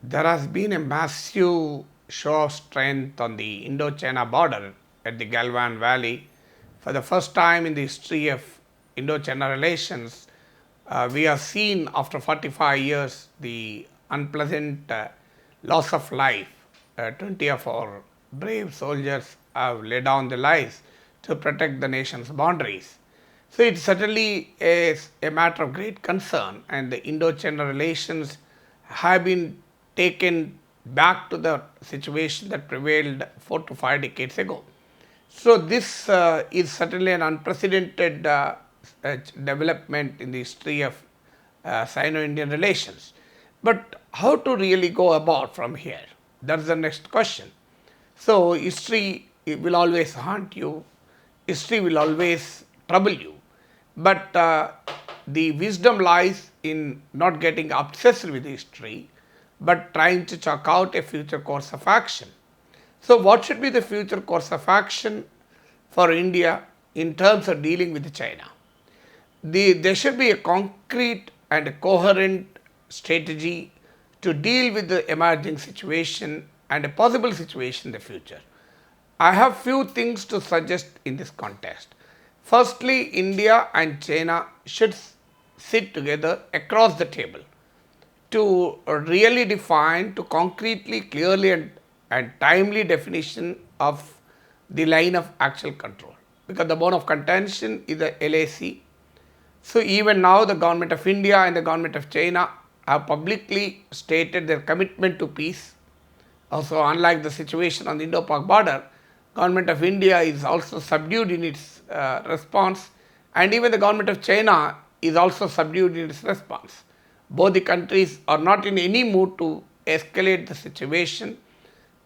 There has been a massive show of strength on the Indo-China border at the Galwan Valley. For the first time in the history of Indo-China relations, we have seen after 45 years the unpleasant loss of life. 20 of our brave soldiers have laid down their lives to protect the nation's boundaries. So it certainly is a matter of great concern, and the Indo-China relations have been taken back to the situation that prevailed 4 to 5 decades ago. So this is certainly an unprecedented development in the history of Sino-Indian relations. But how to really go about from here? That's the next question. So history will always haunt you. History will always trouble you. But the wisdom lies in not getting obsessed with history, but trying to chalk out a future course of action. So what should be the future course of action for India in terms of dealing with China? There should be a concrete and a coherent strategy to deal with the emerging situation and a possible situation in the future. I have few things to suggest in this context. Firstly, India and China should sit together across the table to really define, to concretely, clearly and timely definition of the line of actual control. Because the bone of contention is the LAC. So even now the government of India and the government of China have publicly stated their commitment to peace. Also, unlike the situation on the Indo-Pak border, government of India is also subdued in its response, and even the government of China is also subdued in its response. Both the countries are not in any mood to escalate the situation,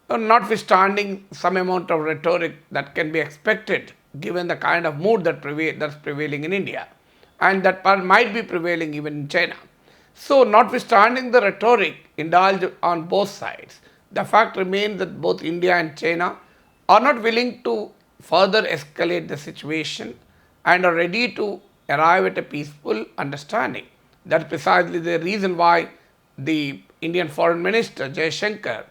notwithstanding some amount of rhetoric that can be expected given the kind of mood that's prevailing in India, and that might be prevailing even in China. So, notwithstanding the rhetoric indulged on both sides, the fact remains that both India and China are not willing to further escalate the situation and are ready to arrive at a peaceful understanding. That's precisely the reason why the Indian Foreign Minister Jaishankar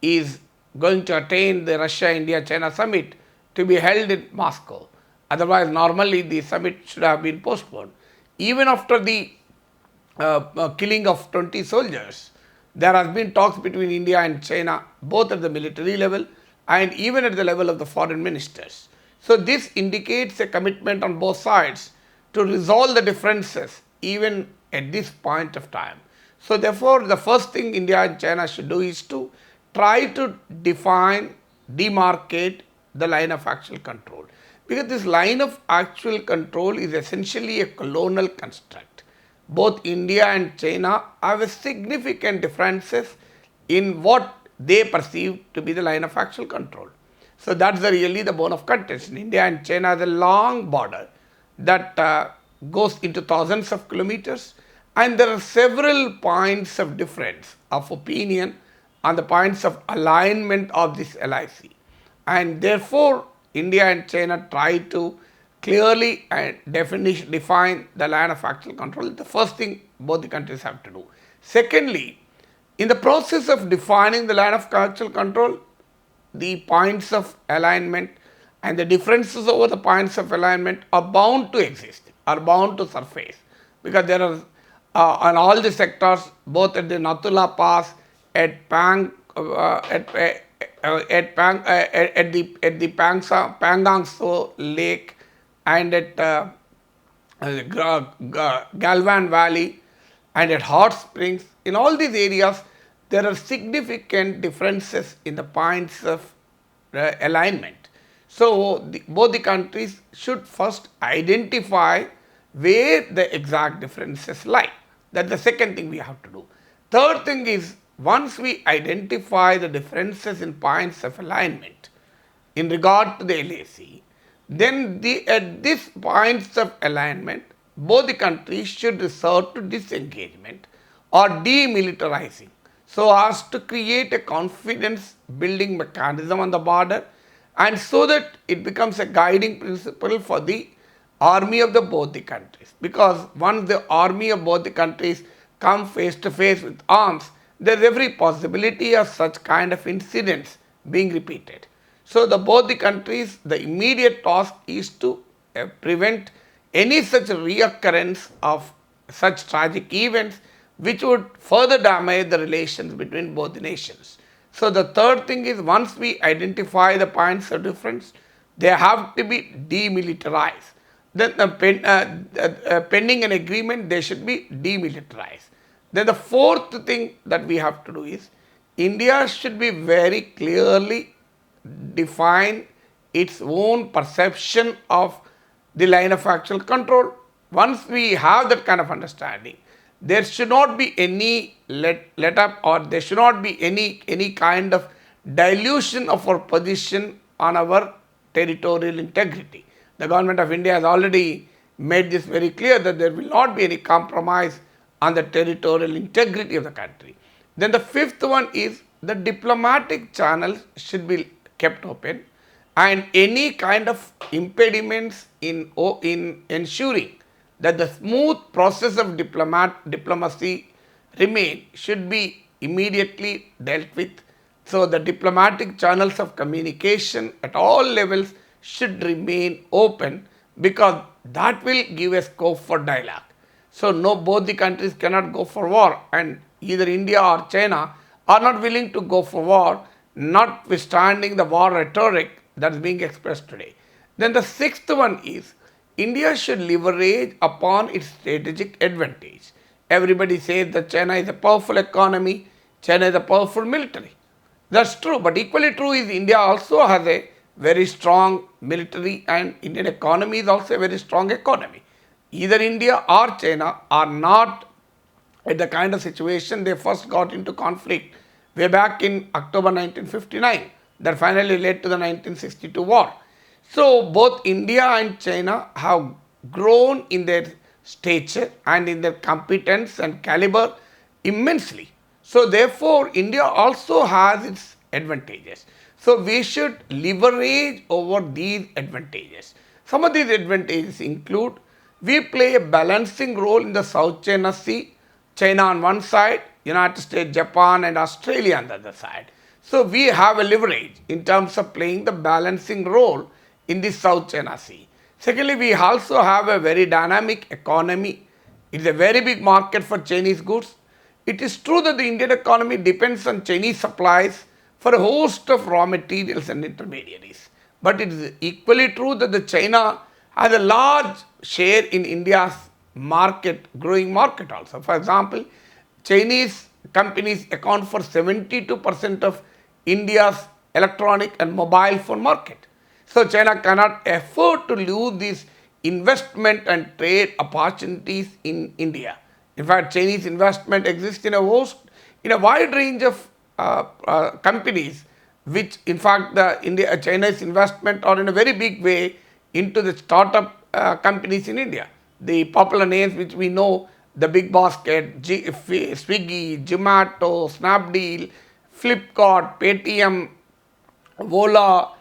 is going to attend the Russia-India-China summit to be held in Moscow. Otherwise, normally the summit should have been postponed. Even after the killing of 20 soldiers, there has been talks between India and China, both at the military level and even at the level of the foreign ministers. So this indicates a commitment on both sides to resolve the differences even at this point of time. So therefore, the first thing India and China should do is to try to define, demarcate the line of actual control. Because this line of actual control is essentially a colonial construct. Both India and China have a significant differences in what they perceive to be the line of actual control. So that's really the bone of contention. India and China has a long border that goes into thousands of kilometers, and there are several points of difference of opinion on the points of alignment of this LIC. And therefore, India and China try to clearly and define the line of actual control. The first thing both the countries have to do. Secondly, in the process of defining the line of actual control, the points of alignment and the differences over the points of alignment are bound to exist, are bound to surface, because there are on all the sectors, both at the Nathula Pass, at Panag, at the Pangang Lake, and at Galwan Valley, and at Hot Springs. In all these areas, there are significant differences in the points of alignment. So both the countries should first identify where the exact differences lie. That's the second thing we have to do. Third thing is, once we identify the differences in points of alignment in regard to the LAC, then at these points of alignment, both the countries should resort to disengagement or demilitarizing, so as to create a confidence building mechanism on the border, and so that it becomes a guiding principle for the army of both the countries. Because once the army of both the countries come face to face with arms, there is every possibility of such kind of incidents being repeated. So both the countries, the immediate task is to prevent any such reoccurrence of such tragic events which would further damage the relations between both the nations. So the third thing is, once we identify the points of difference, they have to be demilitarized. Then pending an agreement, they should be demilitarized. Then the fourth thing that we have to do is, India should be very clearly define its own perception of the line of actual control. Once we have that kind of understanding, there should not be any let up, or there should not be any kind of dilution of our position on our territorial integrity. The government of India has already made this very clear that there will not be any compromise on the territorial integrity of the country. Then the fifth one is, the diplomatic channels should be kept open, and any kind of impediments in ensuring that the smooth process of diplomacy remain should be immediately dealt with. So the diplomatic channels of communication at all levels should remain open, because that will give a scope for dialogue. So both the countries cannot go for war, and either India or China are not willing to go for war, notwithstanding the war rhetoric that is being expressed today. Then the sixth one is, India should leverage upon its strategic advantage. Everybody says that China is a powerful economy, China is a powerful military. That's true, but equally true is India also has a very strong military, and Indian economy is also a very strong economy. Either India or China are not at the kind of situation they first got into conflict way back in October 1959 that finally led to the 1962 war. So both India and China have grown in their stature and in their competence and caliber immensely. So therefore, India also has its advantages. So we should leverage over these advantages. Some of these advantages include, we play a balancing role in the South China Sea, China on one side, United States, Japan and Australia on the other side. So we have a leverage in terms of playing the balancing role in the South China Sea. Secondly, we also have a very dynamic economy. It's a very big market for Chinese goods. It is true that the Indian economy depends on Chinese supplies for a host of raw materials and intermediaries. But it is equally true that the China has a large share in India's market, growing market also. For example, Chinese companies account for 72% of India's electronic and mobile phone market. So China cannot afford to lose these investment and trade opportunities in India. In fact, Chinese investment exists in a wide range of companies, which in fact China's investment are in a very big way into the startup companies in India. The popular names which we know, the Big Basket, Swiggy, Zomato, Snapdeal, Flipkart, Paytm, Vola,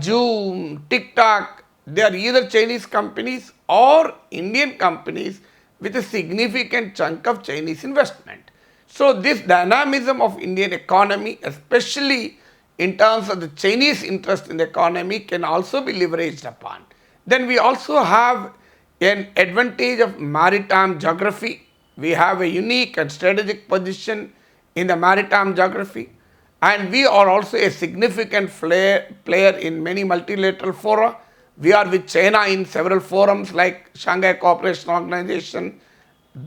Zoom, TikTok, they are either Chinese companies or Indian companies with a significant chunk of Chinese investment. So this dynamism of Indian economy, especially in terms of the Chinese interest in the economy, can also be leveraged upon. Then we also have an advantage of maritime geography. We have a unique and strategic position in the maritime geography, and we are also a significant player in many multilateral fora. We are with China in several forums like Shanghai Cooperation Organization,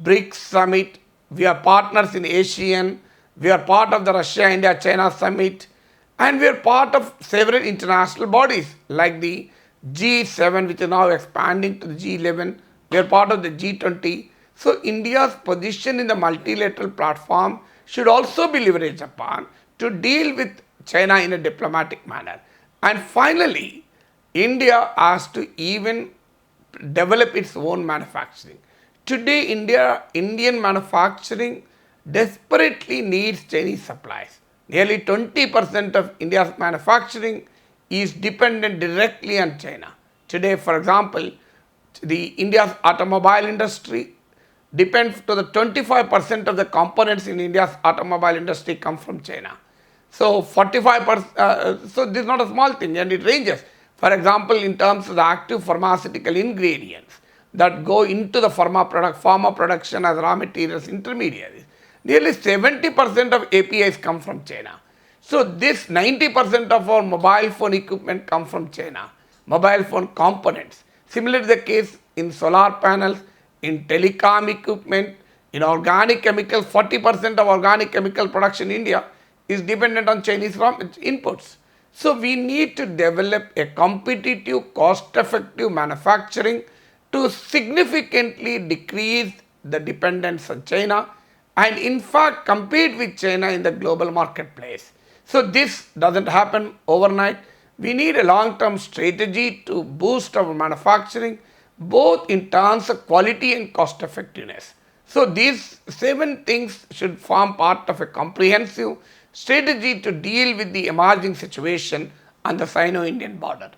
BRICS Summit. We are partners in ASEAN. We are part of the Russia-India-China Summit, and we are part of several international bodies like the G7, which is now expanding to the G11. We are part of the G20. So India's position in the multilateral platform should also be leveraged upon to deal with China in a diplomatic manner. And finally, India has to even develop its own manufacturing. Today, Indian manufacturing desperately needs Chinese supplies. Nearly 20% of India's manufacturing is dependent directly on China. Today, for example, India's automobile industry, depend to the 25% of the components in India's automobile industry come from China. So 45%, so this is not a small thing and it ranges. For example, in terms of the active pharmaceutical ingredients that go into the pharma production as raw materials intermediaries, nearly 70% of APIs come from China. So this 90% of our mobile phone equipment come from China, mobile phone components. Similarly the case in solar panels, in telecom equipment, in organic chemicals, 40% of organic chemical production in India is dependent on Chinese raw inputs. So we need to develop a competitive, cost-effective manufacturing to significantly decrease the dependence on China and in fact compete with China in the global marketplace. So this doesn't happen overnight. We need a long-term strategy to boost our manufacturing both in terms of quality and cost effectiveness. So these 7 things should form part of a comprehensive strategy to deal with the emerging situation on the Sino-Indian border.